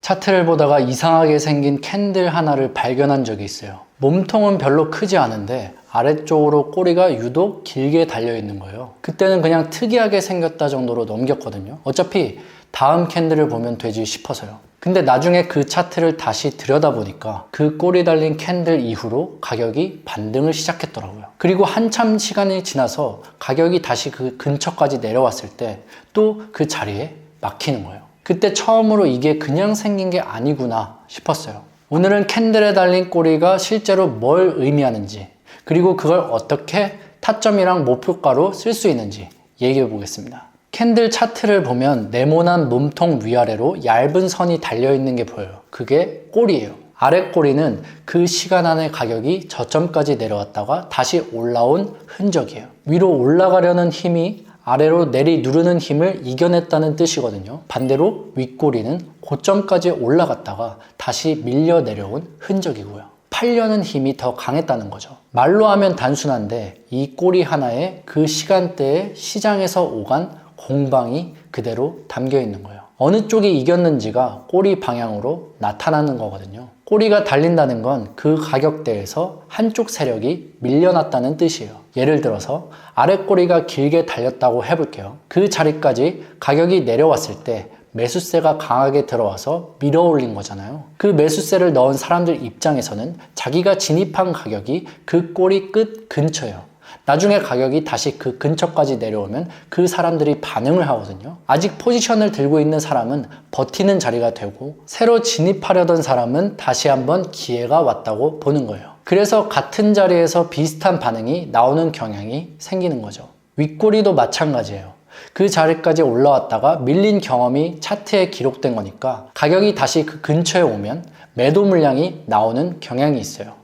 차트를 보다가 이상하게 생긴 캔들 하나를 발견한 적이 있어요. 몸통은 별로 크지 않은데 아래쪽으로 꼬리가 유독 길게 달려 있는 거예요. 그때는 그냥 특이하게 생겼다 정도로 넘겼거든요. 어차피 다음 캔들을 보면 되지 싶어서요. 근데 나중에 그 차트를 다시 들여다보니까 그 꼬리 달린 캔들 이후로 가격이 반등을 시작했더라고요. 그리고 한참 시간이 지나서 가격이 다시 그 근처까지 내려왔을 때 또 그 자리에 막히는 거예요. 그때 처음으로 이게 그냥 생긴 게 아니구나 싶었어요. 오늘은 캔들에 달린 꼬리가 실제로 뭘 의미하는지, 그리고 그걸 어떻게 타점이랑 목표가로 쓸 수 있는지 얘기해 보겠습니다. 캔들 차트를 보면 네모난 몸통 위아래로 얇은 선이 달려있는 게 보여요. 그게 꼬리예요. 아래 꼬리는 그 시간 안에 가격이 저점까지 내려왔다가 다시 올라온 흔적이에요. 위로 올라가려는 힘이 아래로 내리 누르는 힘을 이겨냈다는 뜻이거든요. 반대로 윗꼬리는 고점까지 올라갔다가 다시 밀려 내려온 흔적이고요. 팔려는 힘이 더 강했다는 거죠. 말로 하면 단순한데 이 꼬리 하나에 그 시간대에 시장에서 오간 공방이 그대로 담겨 있는 거예요. 어느 쪽이 이겼는지가 꼬리 방향으로 나타나는 거거든요. 꼬리가 달린다는 건 그 가격대에서 한쪽 세력이 밀려났다는 뜻이에요. 예를 들어서 아래 꼬리가 길게 달렸다고 해볼게요. 그 자리까지 가격이 내려왔을 때 매수세가 강하게 들어와서 밀어올린 거잖아요. 그 매수세를 넣은 사람들 입장에서는 자기가 진입한 가격이 그 꼬리 끝 근처예요. 나중에 가격이 다시 그 근처까지 내려오면 그 사람들이 반응을 하거든요. 아직 포지션을 들고 있는 사람은 버티는 자리가 되고 새로 진입하려던 사람은 다시 한번 기회가 왔다고 보는 거예요. 그래서 같은 자리에서 비슷한 반응이 나오는 경향이 생기는 거죠. 윗꼬리도 마찬가지예요. 그 자리까지 올라왔다가 밀린 경험이 차트에 기록된 거니까 가격이 다시 그 근처에 오면 매도 물량이 나오는 경향이 있어요.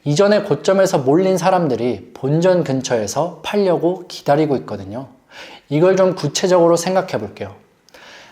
이전에 고점에서 몰린 사람들이 본전 근처에서 팔려고 기다리고 있거든요. 이걸 좀 구체적으로 생각해 볼게요.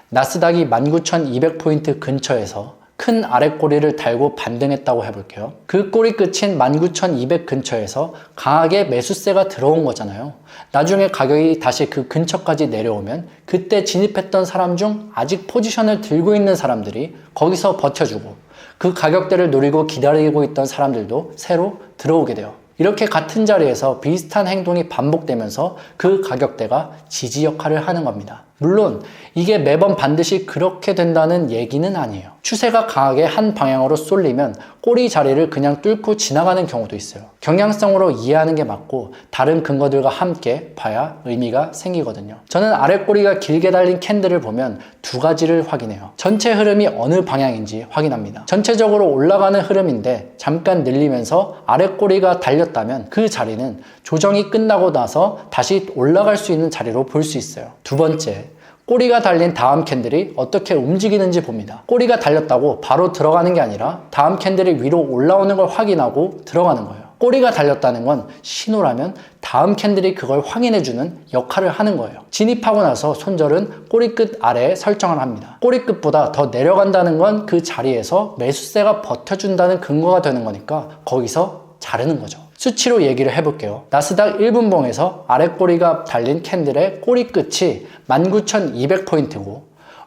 나스닥이 19,200포인트 근처에서 큰 아랫꼬리를 달고 반등했다고 해볼게요. 그 꼬리 끝인 19,200 근처에서 강하게 매수세가 들어온 거잖아요. 나중에 가격이 다시 그 근처까지 내려오면 그때 진입했던 사람 중 아직 포지션을 들고 있는 사람들이 거기서 버텨주고 그 가격대를 노리고 기다리고 있던 사람들도 새로 들어오게 돼요. 이렇게 같은 자리에서 비슷한 행동이 반복되면서 그 가격대가 지지 역할을 하는 겁니다. 물론 이게 매번 반드시 그렇게 된다는 얘기는 아니에요. 추세가 강하게 한 방향으로 쏠리면 꼬리 자리를 그냥 뚫고 지나가는 경우도 있어요. 경향성으로 이해하는 게 맞고 다른 근거들과 함께 봐야 의미가 생기거든요. 저는 아랫꼬리가 길게 달린 캔들을 보면 두 가지를 확인해요. 전체 흐름이 어느 방향인지 확인합니다. 전체적으로 올라가는 흐름인데 잠깐 늘리면서 아랫꼬리가 달렸다면 그 자리는 조정이 끝나고 나서 다시 올라갈 수 있는 자리로 볼 수 있어요. 두 번째, 꼬리가 달린 다음 캔들이 어떻게 움직이는지 봅니다. 꼬리가 달렸다고 바로 들어가는 게 아니라 다음 캔들이 위로 올라오는 걸 확인하고 들어가는 거예요. 꼬리가 달렸다는 건 신호라면 다음 캔들이 그걸 확인해주는 역할을 하는 거예요. 진입하고 나서 손절은 꼬리 끝 아래에 설정을 합니다. 꼬리 끝보다 더 내려간다는 건 그 자리에서 매수세가 버텨준다는 근거가 되는 거니까 거기서 자르는 거죠. 수치로 얘기를 해볼게요. 나스닥 1분봉에서 아랫꼬리가 달린 캔들의 꼬리 끝이 19,200포인트고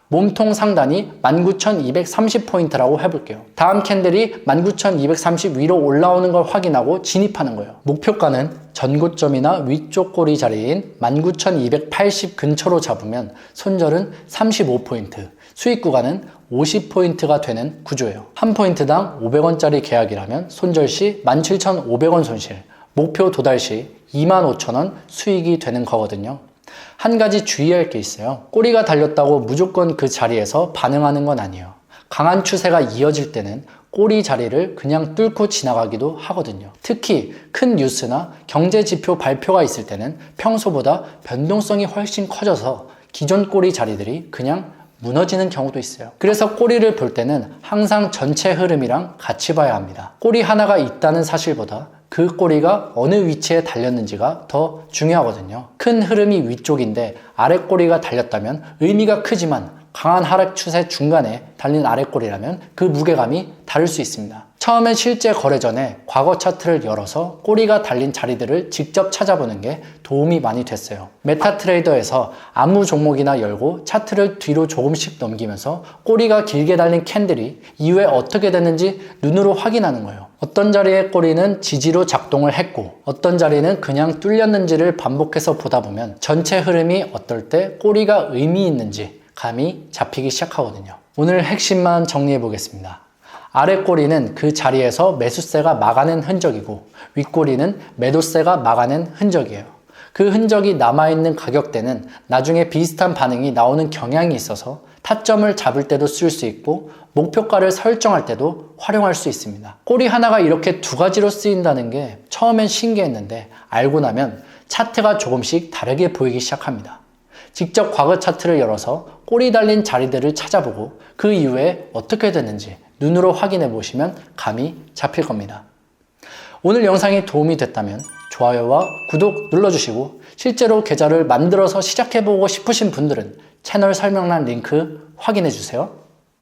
몸통 상단이 19,230포인트라고 해볼게요. 다음 캔들이 19,230 위로 올라오는 걸 확인하고 진입하는 거예요. 목표가는 전고점이나 위쪽 꼬리 자리인 19,280 근처로 잡으면 손절은 35포인트, 수익 구간은 50포인트가 되는 구조예요. 한 포인트당 500원짜리 계약이라면 손절 시 17,500원 손실, 목표 도달 시 25,000원 수익이 되는 거거든요. 한 가지 주의할 게 있어요. 꼬리가 달렸다고 무조건 그 자리에서 반응하는 건 아니에요. 강한 추세가 이어질 때는 꼬리 자리를 그냥 뚫고 지나가기도 하거든요. 특히 큰 뉴스나 경제 지표 발표가 있을 때는 평소보다 변동성이 훨씬 커져서 기존 꼬리 자리들이 그냥 무너지는 경우도 있어요. 그래서 꼬리를 볼 때는 항상 전체 흐름이랑 같이 봐야 합니다. 꼬리 하나가 있다는 사실보다 그 꼬리가 어느 위치에 달렸는지가 더 중요하거든요. 큰 흐름이 위쪽인데 아랫꼬리가 달렸다면 의미가 크지만 강한 하락 추세 중간에 달린 아랫골이라면 그 무게감이 다를 수 있습니다. 처음엔 실제 거래 전에 과거 차트를 열어서 꼬리가 달린 자리들을 직접 찾아보는 게 도움이 많이 됐어요. 메타트레이더에서 아무 종목이나 열고 차트를 뒤로 조금씩 넘기면서 꼬리가 길게 달린 캔들이 이후에 어떻게 됐는지 눈으로 확인하는 거예요. 어떤 자리의 꼬리는 지지로 작동을 했고 어떤 자리는 그냥 뚫렸는지를 반복해서 보다 보면 전체 흐름이 어떨 때 꼬리가 의미 있는지 감이 잡히기 시작하거든요. 오늘 핵심만 정리해 보겠습니다. 아래 꼬리는 그 자리에서 매수세가 막아낸 흔적이고 윗꼬리는 매도세가 막아낸 흔적이에요. 그 흔적이 남아있는 가격대는 나중에 비슷한 반응이 나오는 경향이 있어서 타점을 잡을 때도 쓸 수 있고 목표가를 설정할 때도 활용할 수 있습니다. 꼬리 하나가 이렇게 두 가지로 쓰인다는 게 처음엔 신기했는데 알고 나면 차트가 조금씩 다르게 보이기 시작합니다. 직접 과거 차트를 열어서 꼬리 달린 자리들을 찾아보고 그 이후에 어떻게 됐는지 눈으로 확인해 보시면 감이 잡힐 겁니다. 오늘 영상이 도움이 됐다면 좋아요와 구독 눌러주시고 실제로 계좌를 만들어서 시작해보고 싶으신 분들은 채널 설명란 링크 확인해 주세요.